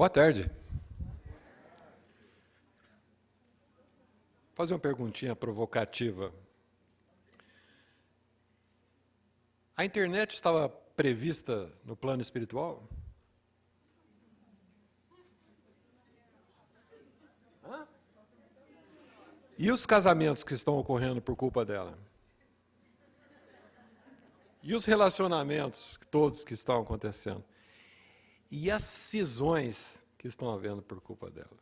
Boa tarde. Vou fazer uma perguntinha provocativa. A internet estava prevista no plano espiritual? Hã? E os casamentos que estão ocorrendo por culpa dela? E os relacionamentos todos que estão acontecendo? E as cisões que estão havendo por culpa dela?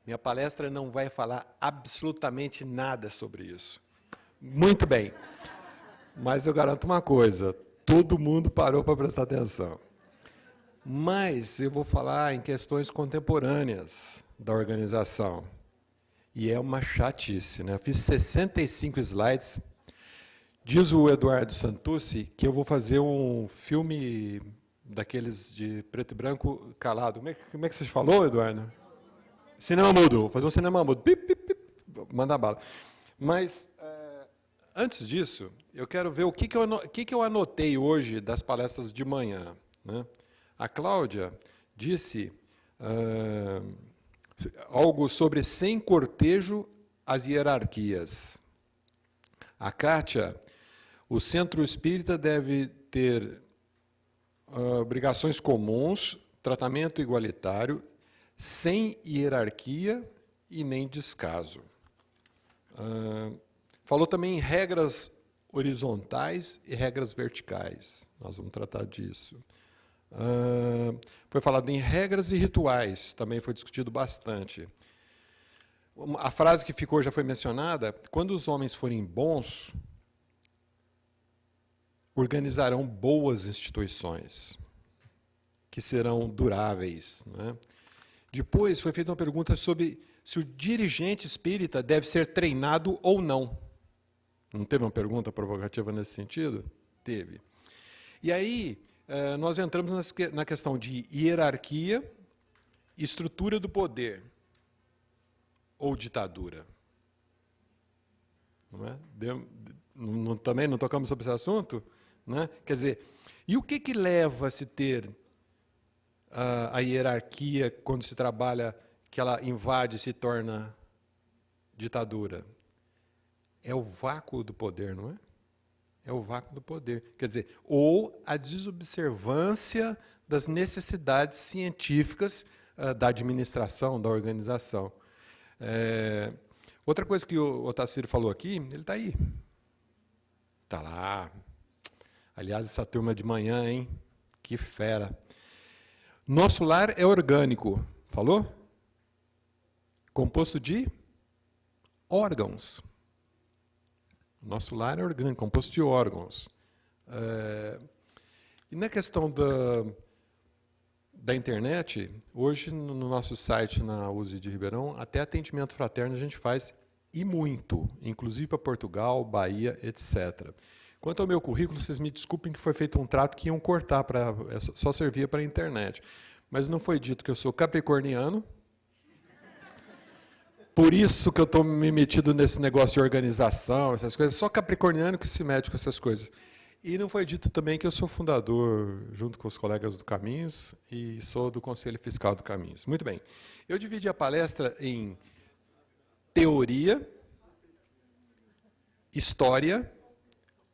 Minha palestra não vai falar absolutamente nada sobre isso. Muito bem. Mas eu garanto uma coisa, todo mundo parou para prestar atenção. Mas eu vou falar em questões contemporâneas da organização. E é uma chatice, né? Eu fiz 65 slides. Diz o Eduardo Santucci que eu vou fazer um filme daqueles de preto e branco calado. Como é que você falou, Eduardo? Cinema mudo. Vou fazer um cinema mudo. Pip, pip, pip. Manda bala. Mas, antes disso, eu quero ver o que eu anotei hoje das palestras de manhã, né? A Cláudia disse algo sobre sem cortejo as hierarquias. A Kátia, o centro espírita deve ter obrigações comuns, tratamento igualitário, sem hierarquia e nem descaso. Falou também em regras horizontais e regras verticais. Nós vamos tratar disso. Foi falado em regras e rituais, também foi discutido bastante. A frase que ficou já foi mencionada: quando os homens forem bons, organizarão boas instituições, que serão duráveis, né? Depois foi feita uma pergunta sobre se o dirigente espírita deve ser treinado ou não. Não teve uma pergunta provocativa nesse sentido? Teve. E aí, nós entramos na questão de hierarquia, estrutura do poder ou ditadura. Não é? Também não tocamos sobre esse assunto? Né? Quer dizer, e o que leva a se ter a hierarquia quando se trabalha, que ela invade e se torna ditadura? É o vácuo do poder, não é? É o vácuo do poder. Quer dizer, ou a desobservância das necessidades científicas da administração, da organização. Outra coisa que o Otacílio falou aqui, ele está aí. Está lá. Aliás, essa turma de manhã, hein? Que fera. Nosso lar é orgânico. Falou? Composto de órgãos. Nosso lar é orgânico, composto de órgãos. E na questão da internet, hoje no nosso site, na USE de Ribeirão, até atendimento fraterno a gente faz, e muito, inclusive para Portugal, Bahia, etc. Quanto ao meu currículo, vocês me desculpem que foi feito um trato que iam cortar, só servia para a internet. Mas não foi dito que eu sou capricorniano, por isso que eu estou me metido nesse negócio de organização, essas coisas, só capricorniano que se mete com essas coisas. E não foi dito também que eu sou fundador, junto com os colegas do Caminhos, e sou do Conselho Fiscal do Caminhos. Muito bem. Eu dividi a palestra em teoria, história,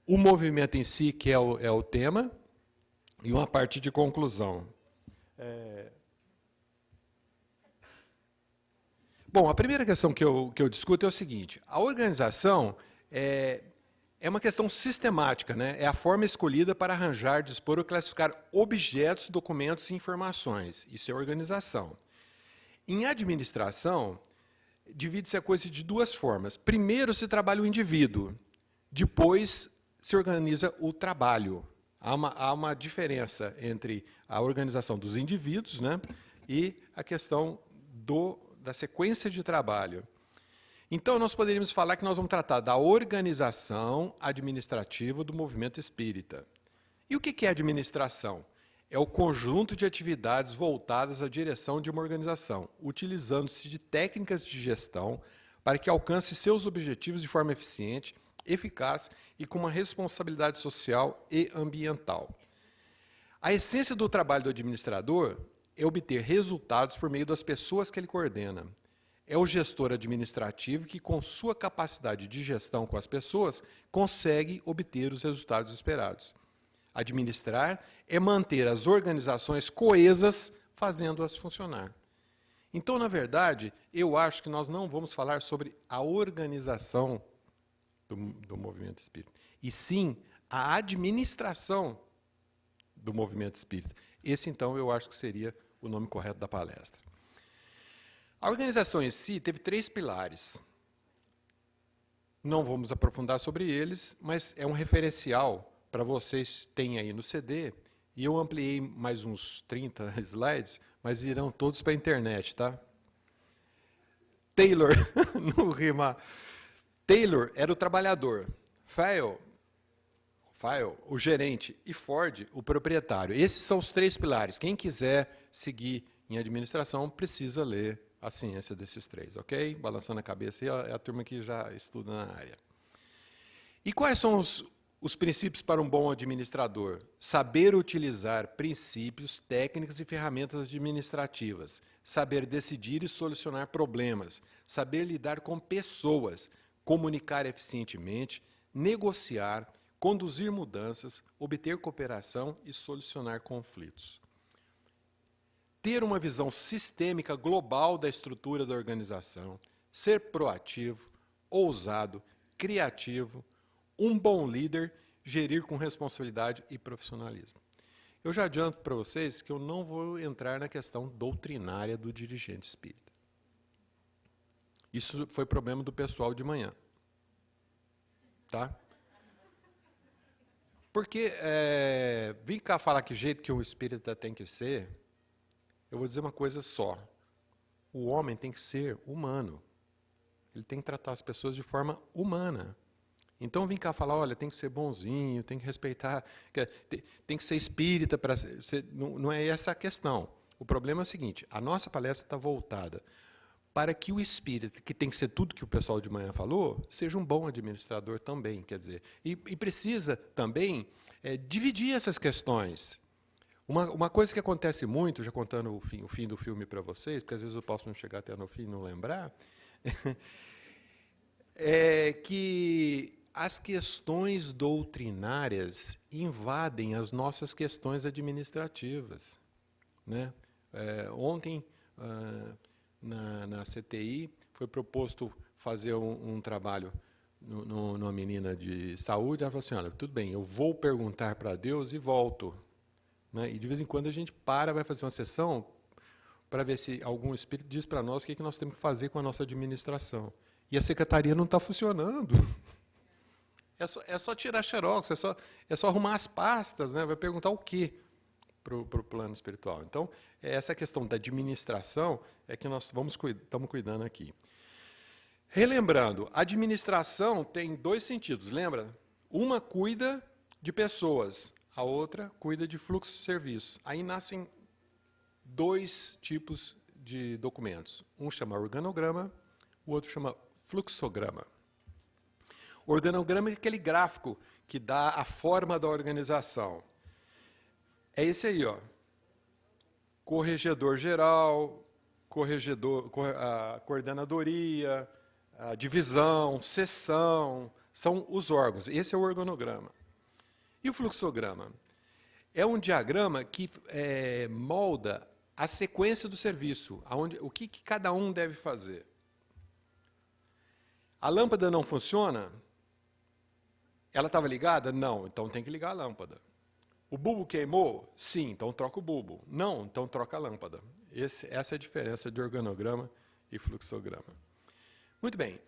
o movimento em si, que é o tema, e uma parte de conclusão. Bom, a primeira questão que eu discuto é o seguinte: a organização é uma questão sistemática, né? É a forma escolhida para arranjar, dispor ou classificar objetos, documentos e informações. Isso é organização. Em administração, divide-se a coisa de duas formas. Primeiro se trabalha o indivíduo, depois se organiza o trabalho. Há uma diferença entre a organização dos indivíduos, né, e a questão da sequência de trabalho. Então, nós poderíamos falar que nós vamos tratar da organização administrativa do movimento espírita. E o que é administração? É o conjunto de atividades voltadas à direção de uma organização, utilizando-se de técnicas de gestão para que alcance seus objetivos de forma eficiente, eficaz e com uma responsabilidade social e ambiental. A essência do trabalho do administrador é obter resultados por meio das pessoas que ele coordena. É o gestor administrativo que, com sua capacidade de gestão com as pessoas, consegue obter os resultados esperados. Administrar é manter as organizações coesas, fazendo-as funcionar. Então, na verdade, eu acho que nós não vamos falar sobre a organização do movimento espírita, e sim a administração do movimento espírita. Esse, então, eu acho que seria o nome correto da palestra. A organização em si teve 3 pilares. Não vamos aprofundar sobre eles, mas é um referencial para vocês terem aí no CD, e eu ampliei mais uns 30 slides, mas irão todos para a internet, tá? Taylor, não rima. Taylor era o trabalhador, Fayol, o gerente, e Ford, o proprietário. Esses são os 3 pilares. Quem quiser seguir em administração precisa ler a ciência desses 3, ok? Balançando a cabeça, é a turma que já estuda na área. E quais são os princípios para um bom administrador? Saber utilizar princípios, técnicas e ferramentas administrativas. Saber decidir e solucionar problemas. Saber lidar com pessoas. Comunicar eficientemente. Negociar. Conduzir mudanças. Obter cooperação e solucionar conflitos. Ter uma visão sistêmica global da estrutura da organização. Ser proativo, ousado, criativo, um bom líder, gerir com responsabilidade e profissionalismo. Eu já adianto para vocês que eu não vou entrar na questão doutrinária do dirigente espírita. Isso foi problema do pessoal de manhã. Tá? Porque vim cá falar que jeito que um espírita tem que ser, eu vou dizer uma coisa só. O homem tem que ser humano. Ele tem que tratar as pessoas de forma humana. Então, vem cá falar, olha, tem que ser bonzinho, tem que respeitar, tem que ser espírita, para ser, não é essa a questão. O problema é o seguinte, a nossa palestra está voltada para que o espírita, que tem que ser tudo que o pessoal de manhã falou, seja um bom administrador também, quer dizer, e precisa também dividir essas questões. Uma coisa que acontece muito, já contando o fim do filme para vocês, porque às vezes eu posso não chegar até no fim e não lembrar, é que as questões doutrinárias invadem as nossas questões administrativas. Né? Ontem, na CTI, foi proposto fazer um trabalho numa menina de saúde. Ela falou assim, olha, tudo bem, eu vou perguntar para Deus e volto. Né? E, de vez em quando, a gente vai fazer uma sessão para ver se algum espírito diz para nós o que nós temos que fazer com a nossa administração. E a secretaria não está funcionando. É só tirar xerox, é só arrumar as pastas, né? Vai perguntar o quê para o plano espiritual. Então, essa questão da administração é que nós estamos cuidando aqui. Relembrando, a administração tem 2 sentidos, lembra? Uma cuida de pessoas, a outra cuida de fluxo de serviço. Aí nascem 2 tipos de documentos. Um chama organograma, o outro chama fluxograma. O organograma é aquele gráfico que dá a forma da organização. É esse aí, ó. Corregedor geral, a coordenadoria, a divisão, seção, são os órgãos. Esse é o organograma. E o fluxograma? É um diagrama que molda a sequência do serviço, o que cada um deve fazer. A lâmpada não funciona? Ela estava ligada? Não, então tem que ligar a lâmpada. O bulbo queimou? Sim, então troca o bulbo. Não, então troca a lâmpada. Essa é a diferença de organograma e fluxograma. Muito bem.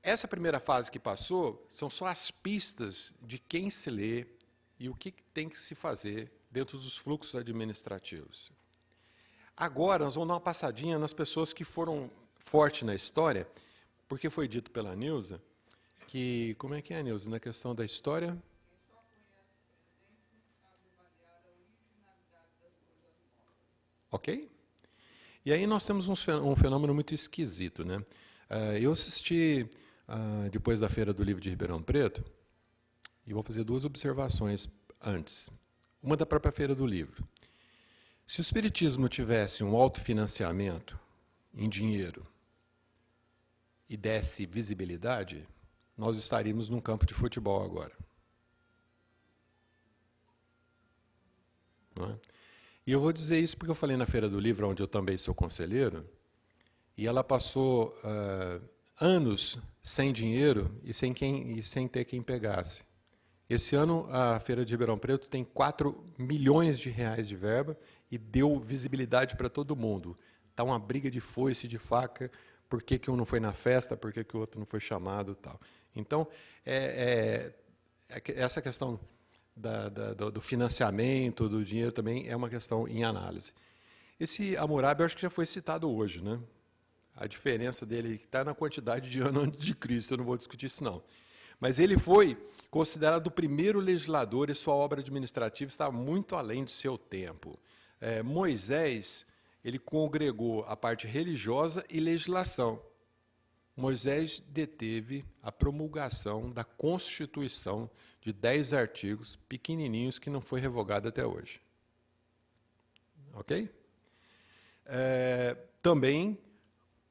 Essa primeira fase que passou são só as pistas de quem se lê e o que tem que se fazer dentro dos fluxos administrativos. Agora, nós vamos dar uma passadinha nas pessoas que foram fortes na história, porque foi dito pela Nilza que... Como é que é, Nilza, na questão da história? Ok? E aí nós temos um fenômeno muito esquisito. Né? Eu assisti, depois da Feira do Livro de Ribeirão Preto, e vou fazer 2 observações antes. Uma da própria Feira do Livro. Se o Espiritismo tivesse um autofinanciamento em dinheiro e desse visibilidade, nós estaríamos num campo de futebol agora. Não é? E eu vou dizer isso porque eu falei na Feira do Livro, onde eu também sou conselheiro, e ela passou anos sem dinheiro e sem ter quem pegasse. Esse ano, a Feira de Ribeirão Preto tem 4 milhões de reais de verba e deu visibilidade para todo mundo. Está uma briga de foice, de faca, por que um não foi na festa, por que o outro não foi chamado e tal. Então, essa questão do financiamento, do dinheiro também é uma questão em análise. Esse Hammurabi, eu acho que já foi citado hoje, né? A diferença dele está na quantidade de anos antes de Cristo, eu não vou discutir isso não. Mas ele foi considerado o primeiro legislador e sua obra administrativa está muito além do seu tempo. Moisés, ele congregou a parte religiosa e legislação. Moisés deteve a promulgação da Constituição de 10 artigos pequenininhos que não foi revogada até hoje. Ok? Também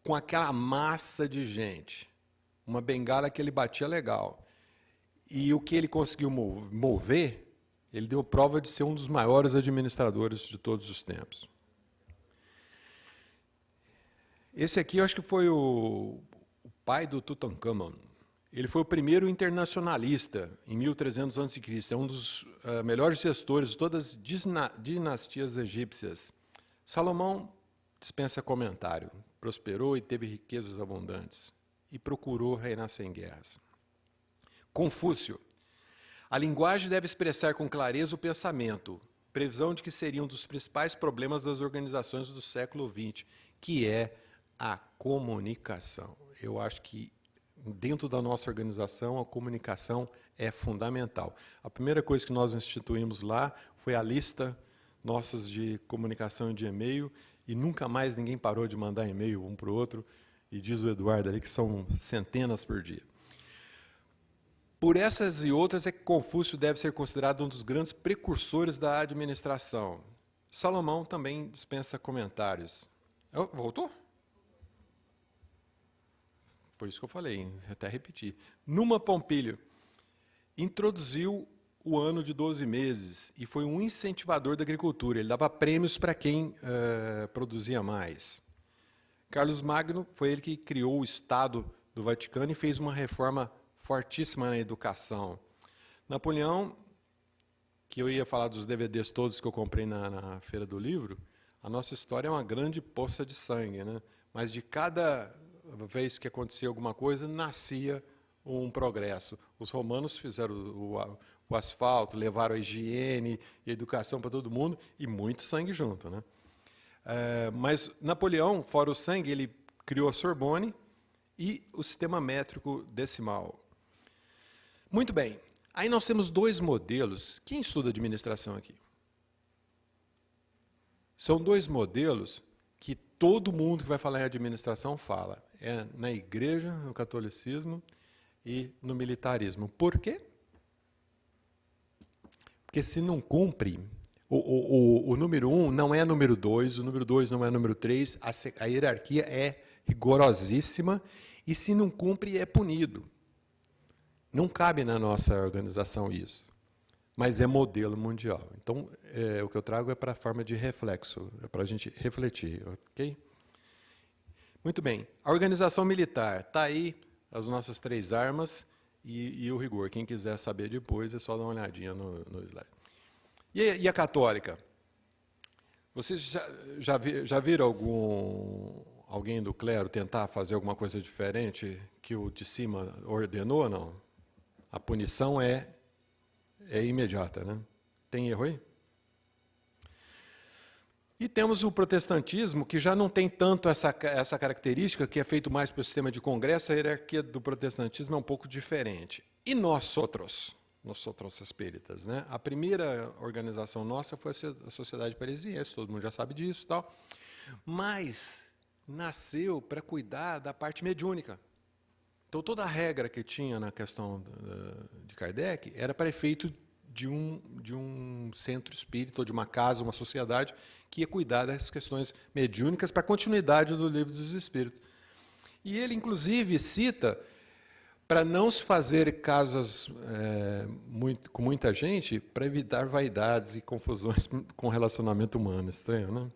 com aquela massa de gente, uma bengala que ele batia legal. E o que ele conseguiu mover, ele deu prova de ser um dos maiores administradores de todos os tempos. Esse aqui eu acho que foi o pai do Tutankhamon. Ele foi o primeiro internacionalista em 1300 a.C. É um dos melhores gestores de todas as dinastias egípcias. Salomão dispensa comentário. Prosperou e teve riquezas abundantes. E procurou reinar sem guerras. Confúcio. A linguagem deve expressar com clareza o pensamento. Previsão de que seria um dos principais problemas das organizações do século XX, que é a comunicação. Eu acho que dentro da nossa organização a comunicação é fundamental. A primeira coisa que nós instituímos lá foi a lista nossas de comunicação e de e-mail, e nunca mais ninguém parou de mandar e-mail um para o outro, e diz o Eduardo ali que são centenas por dia. Por essas e outras é que Confúcio deve ser considerado um dos grandes precursores da administração. Salomão também dispensa comentários. Voltou? Por isso que eu falei, até repetir. Numa Pompílio introduziu o ano de 12 meses e foi um incentivador da agricultura. Ele dava prêmios para quem produzia mais. Carlos Magno foi ele que criou o Estado do Vaticano e fez uma reforma fortíssima na educação. Napoleão, que eu ia falar dos DVDs todos que eu comprei na Feira do Livro, a nossa história é uma grande poça de sangue, né? Mas de cada vez que acontecia alguma coisa, nascia um progresso. Os romanos fizeram o asfalto, levaram a higiene e a educação para todo mundo, e muito sangue junto, né? Mas Napoleão, fora o sangue, ele criou a Sorbonne e o sistema métrico decimal. Muito bem. Aí nós temos dois modelos. Quem estuda administração aqui? São dois modelos que todo mundo que vai falar em administração fala. É na igreja, no catolicismo e no militarismo. Por quê? Porque se não cumpre, o número 1 não é número 2, o número 2 não é número 3, a hierarquia é rigorosíssima e se não cumpre é punido. Não cabe na nossa organização isso, mas é modelo mundial. Então, o que eu trago é para a forma de reflexo, é para a gente refletir, ok? Muito bem. A organização militar, está aí as nossas 3 armas e o rigor. Quem quiser saber depois, é só dar uma olhadinha no slide. E a católica? Vocês já viram alguém do clero tentar fazer alguma coisa diferente que o de cima ordenou ou não? A punição é imediata, né? Tem erro aí? E temos o protestantismo, que já não tem tanto essa característica, que é feito mais pelo sistema de congresso, a hierarquia do protestantismo é um pouco diferente. E nós outros espíritas, né? A primeira organização nossa foi a Sociedade Parisiense, todo mundo já sabe disso, tal, mas nasceu para cuidar da parte mediúnica. Então, toda a regra que tinha na questão de Kardec era para efeito de um centro espírita, ou de uma casa, uma sociedade, que ia cuidar das questões mediúnicas para a continuidade do Livro dos Espíritos. E ele, inclusive, cita, para não se fazer casas com muita gente, para evitar vaidades e confusões com o relacionamento humano. Estranho, né?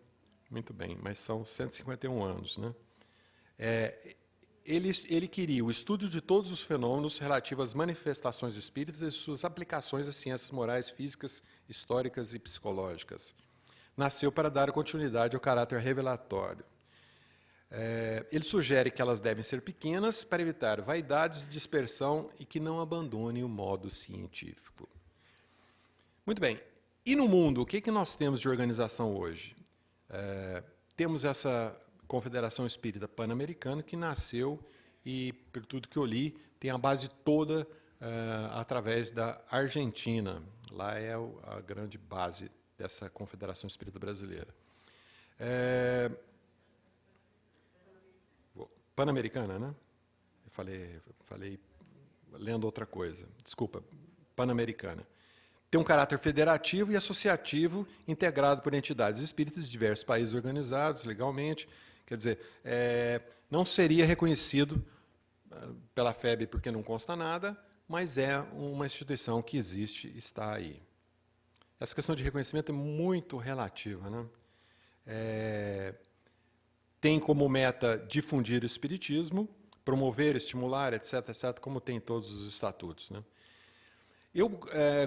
Muito bem, mas são 151 anos. Né? Ele queria o estudo de todos os fenômenos relativos às manifestações espíritas e suas aplicações às ciências morais, físicas, históricas e psicológicas. Nasceu para dar continuidade ao caráter revelatório. Ele sugere que elas devem ser pequenas para evitar vaidades, dispersão e que não abandonem o modo científico. Muito bem. E no mundo, o que nós temos de organização hoje? Temos essa Confederação Espírita Pan-Americana, que nasceu e, por tudo que eu li, tem a base toda através da Argentina. Lá é a grande base dessa Confederação Espírita Brasileira. Pan-Americana, né? Eu falei lendo outra coisa. Desculpa, Pan-Americana. Tem um caráter federativo e associativo, integrado por entidades espíritas de diversos países organizados legalmente. Quer dizer, não seria reconhecido pela FEB porque não consta nada, mas é uma instituição que existe, está aí. Essa questão de reconhecimento é muito relativa, né? Tem como meta difundir o espiritismo, promover, estimular, etc., etc., como tem todos os estatutos. Né? Eu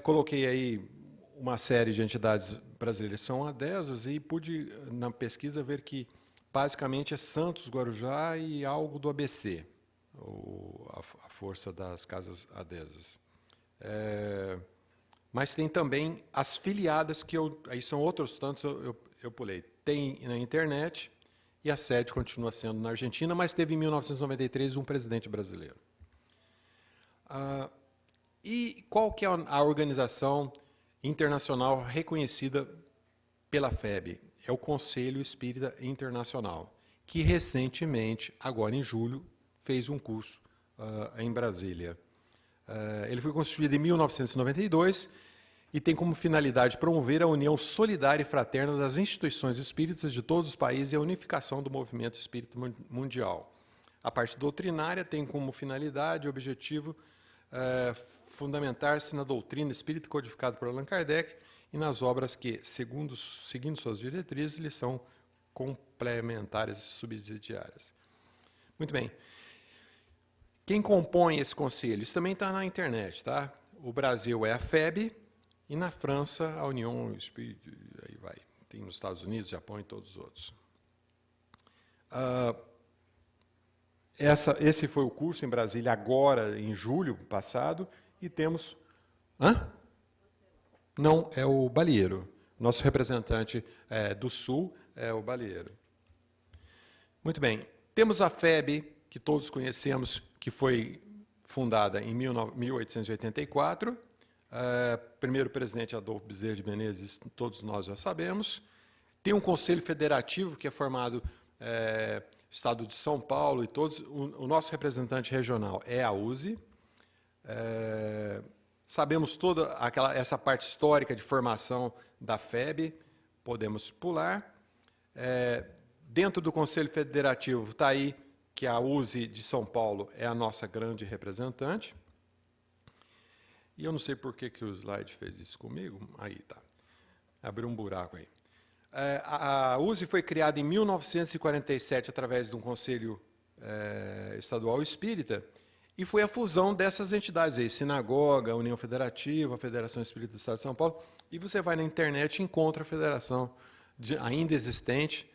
coloquei aí uma série de entidades brasileiras que são adesas e pude, na pesquisa, ver que, basicamente, é Santos, Guarujá e algo do ABC, a força das casas adesas. Mas tem também as filiadas, que aí são outros tantos, eu pulei. Tem na internet, e a sede continua sendo na Argentina, mas teve em 1993 um presidente brasileiro. E qual que é a organização internacional reconhecida pela FEB? É o Conselho Espírita Internacional, que recentemente, agora em julho, fez um curso em Brasília. Ele foi constituído em 1992 e tem como finalidade promover a união solidária e fraterna das instituições espíritas de todos os países e a unificação do movimento espírita mundial. A parte doutrinária tem como finalidade e objetivo fundamentar-se na doutrina espírita codificada por Allan Kardec e nas obras que, seguindo suas diretrizes, lhes são complementares e subsidiárias. Muito bem. Quem compõe esse conselho? Isso também está na internet, tá? O Brasil é a FEB, e na França, a União Espírita, aí vai. Tem nos Estados Unidos, Japão e todos os outros. Esse foi o curso em Brasília, agora, em julho passado, e temos... Não, é o Balieiro. Nosso representante do Sul é o Balieiro. Muito bem. Temos a FEB, que todos conhecemos, que foi fundada em 1884, primeiro presidente Adolfo Bezerra de Menezes, todos nós já sabemos. Tem um conselho federativo que é formado Estado de São Paulo e todos. O nosso representante regional é a USE. Sabemos toda essa parte histórica de formação da FEB, podemos pular. Dentro do Conselho Federativo está aí que a USE de São Paulo é a nossa grande representante. E eu não sei por que o slide fez isso comigo. Aí está. Abriu um buraco aí. A USE foi criada em 1947 através de um Conselho Estadual Espírita e foi a fusão dessas entidades aí, Sinagoga, União Federativa, a Federação Espírita do Estado de São Paulo, e você vai na internet e encontra a federação ainda existente,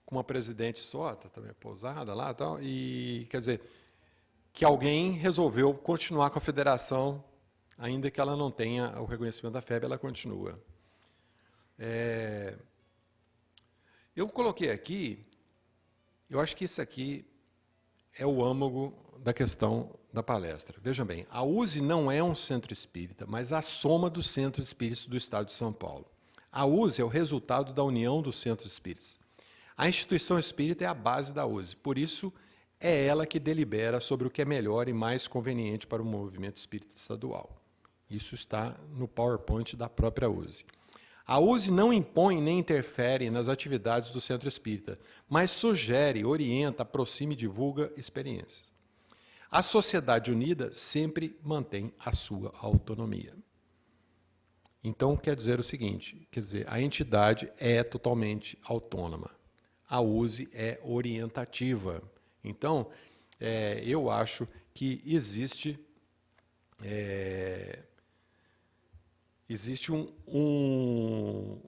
com uma presidente só, tá também pousada lá e tal, e quer dizer, que alguém resolveu continuar com a federação, ainda que ela não tenha o reconhecimento da FEB, ela continua. Eu coloquei aqui, eu acho que isso aqui é o âmago da questão da palestra. Vejam bem, a USE não é um centro espírita, mas a soma dos centros espíritas do Estado de São Paulo. A USE é o resultado da união dos centros espíritas. A instituição espírita é a base da USE, por isso é ela que delibera sobre o que é melhor e mais conveniente para o movimento espírita estadual. Isso está no PowerPoint da própria USE. A USE não impõe nem interfere nas atividades do Centro Espírita, mas sugere, orienta, aproxima e divulga experiências. A Sociedade Unida sempre mantém a sua autonomia. Então, quer dizer o seguinte, a entidade é totalmente autônoma. A USE é orientativa. Então, eu acho que existe um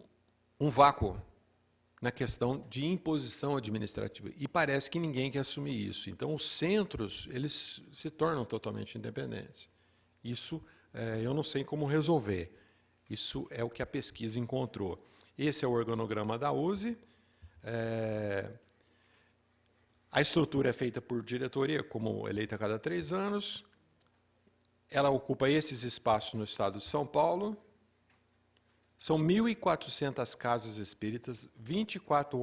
vácuo na questão de imposição administrativa. E parece que ninguém quer assumir isso. Então, os centros, eles se tornam totalmente independentes. Isso eu não sei como resolver. Isso é o que a pesquisa encontrou. Esse é o organograma da USE. A estrutura é feita por diretoria, como eleita a cada 3 anos. Ela ocupa esses espaços no estado de São Paulo. São 1.400 casas espíritas, 24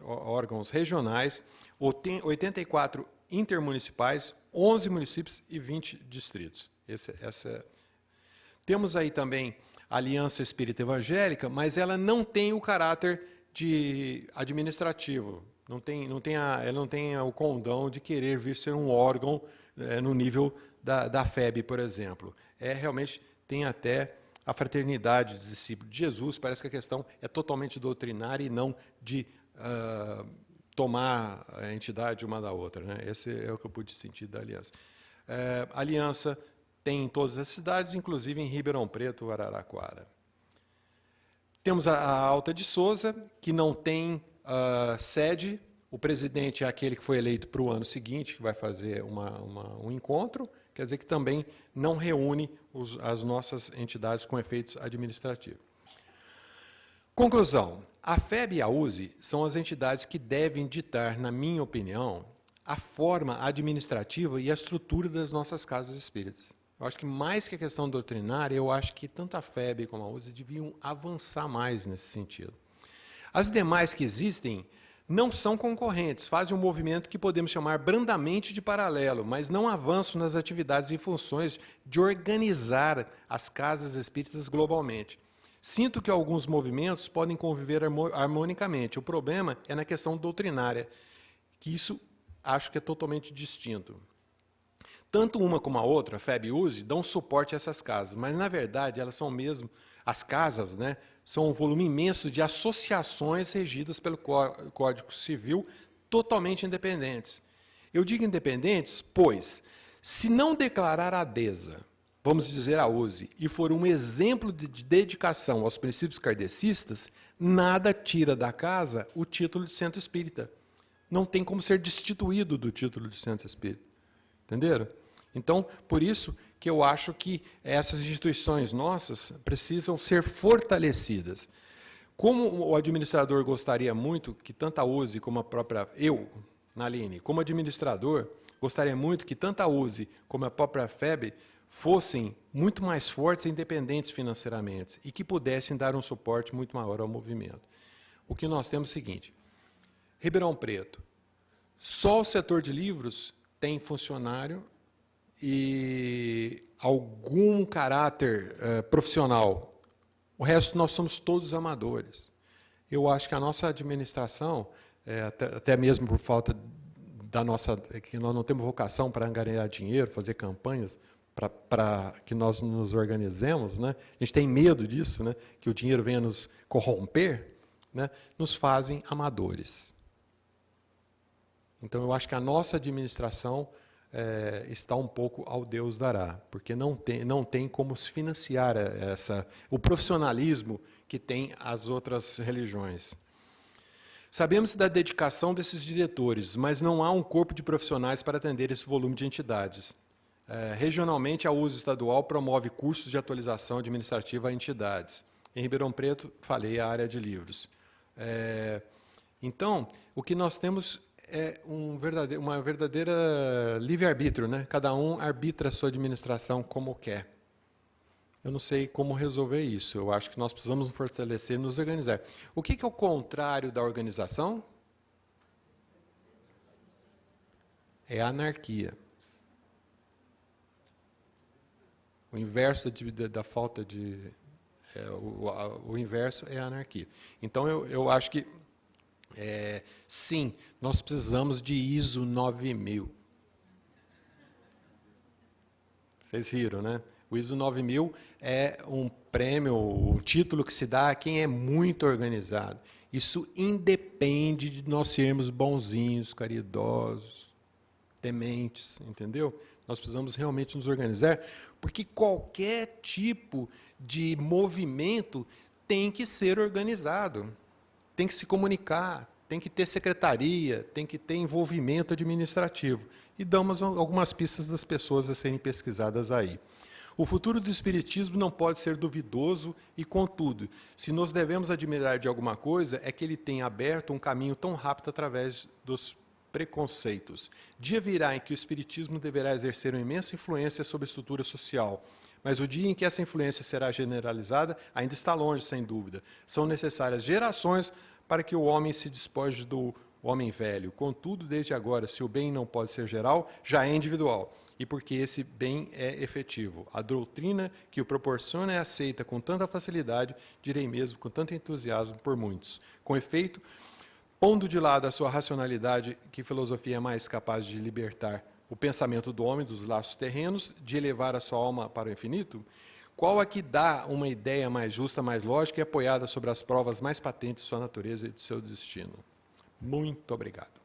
órgãos regionais, 84 intermunicipais, 11 municípios e 20 distritos. Temos aí também a Aliança Espírita Evangélica, mas ela não tem o caráter administrativo. Ela não tem o condão de querer vir ser um órgão no nível da FEB, por exemplo. Realmente tem até a fraternidade dos discípulos de Jesus. Parece que a questão é totalmente doutrinária e não de tomar a entidade uma da outra, né? Esse é o que eu pude sentir da Aliança. A Aliança tem em todas as cidades, inclusive em Ribeirão Preto, Araraquara. Temos a Alta de Souza, que não tem sede. O presidente é aquele que foi eleito para o ano seguinte, que vai fazer um encontro, quer dizer que também não reúne as nossas entidades com efeitos administrativos. Conclusão. A FEB e a USE são as entidades que devem ditar, na minha opinião, a forma administrativa e a estrutura das nossas casas espíritas. Eu acho que mais que a questão doutrinária, eu acho que tanto a FEB como a USE deviam avançar mais nesse sentido. As demais que existem não são concorrentes, fazem um movimento que podemos chamar brandamente de paralelo, mas não avançam nas atividades e funções de organizar as casas espíritas globalmente. Sinto que alguns movimentos podem conviver harmonicamente. O problema é na questão doutrinária, que isso acho que é totalmente distinto. Tanto uma como a outra, a FEB e USE, dão suporte a essas casas, mas, na verdade, elas são mesmo, as casas, né, são um volume imenso de associações regidas pelo Código Civil, totalmente independentes. Eu digo independentes, pois, se não declarar adesa, vamos dizer a USE, e for um exemplo de dedicação aos princípios kardecistas, nada tira da casa o título de centro espírita. Não tem como ser destituído do título de centro espírita. Entenderam? Então, por isso que eu acho que essas instituições nossas precisam ser fortalecidas. Como o administrador gostaria muito que tanto a USE como a própria... Eu, Naline, como administrador, gostaria muito que tanto a USE como a própria FEB fossem muito mais fortes e independentes financeiramente e que pudessem dar um suporte muito maior ao movimento. O que nós temos é o seguinte, Ribeirão Preto, só o setor de livros tem funcionário e algum caráter profissional. O resto, nós somos todos amadores. Eu acho que a nossa administração, até mesmo por falta da nossa... que nós não temos vocação para angariar dinheiro, fazer campanhas, para que nós nos organizemos, né? A gente tem medo disso, né? Que o dinheiro venha nos corromper, né? Nos fazem amadores. Então, eu acho que a nossa administração está um pouco ao Deus dará, porque não tem como se financiar o profissionalismo que tem as outras religiões. Sabemos da dedicação desses diretores, mas não há um corpo de profissionais para atender esse volume de entidades. Regionalmente, a USE estadual promove cursos de atualização administrativa a entidades. Em Ribeirão Preto, falei, a área de livros. Então, o que nós temos é uma verdadeira livre-arbítrio, né? Cada um arbitra a sua administração como quer. Eu não sei como resolver isso. Eu acho que nós precisamos nos fortalecer e nos organizar. O que é o contrário da organização? É a anarquia. O inverso da falta de... o inverso é a anarquia. Então, eu acho que, sim, nós precisamos de ISO 9000. Vocês viram, né? O ISO 9000 é um prêmio, um título que se dá a quem é muito organizado. Isso independe de nós sermos bonzinhos, caridosos, tementes, entendeu? Nós precisamos realmente nos organizar, porque qualquer tipo de movimento tem que ser organizado, tem que se comunicar, tem que ter secretaria, tem que ter envolvimento administrativo. E damos algumas pistas das pessoas a serem pesquisadas aí. O futuro do espiritismo não pode ser duvidoso e, contudo, se nos devemos admirar de alguma coisa, é que ele tenha aberto um caminho tão rápido através dos preconceitos. Dia virá em que o espiritismo deverá exercer uma imensa influência sobre a estrutura social, mas o dia em que essa influência será generalizada ainda está longe, sem dúvida. São necessárias gerações para que o homem se despoje do homem velho. Contudo, desde agora, se o bem não pode ser geral, já é individual, e porque esse bem é efetivo. A doutrina que o proporciona é aceita com tanta facilidade, direi mesmo com tanto entusiasmo por muitos. Com efeito, pondo de lado a sua racionalidade, que filosofia é mais capaz de libertar o pensamento do homem dos laços terrenos, de elevar a sua alma para o infinito, qual é que dá uma ideia mais justa, mais lógica e apoiada sobre as provas mais patentes de sua natureza e de seu destino? Muito obrigado.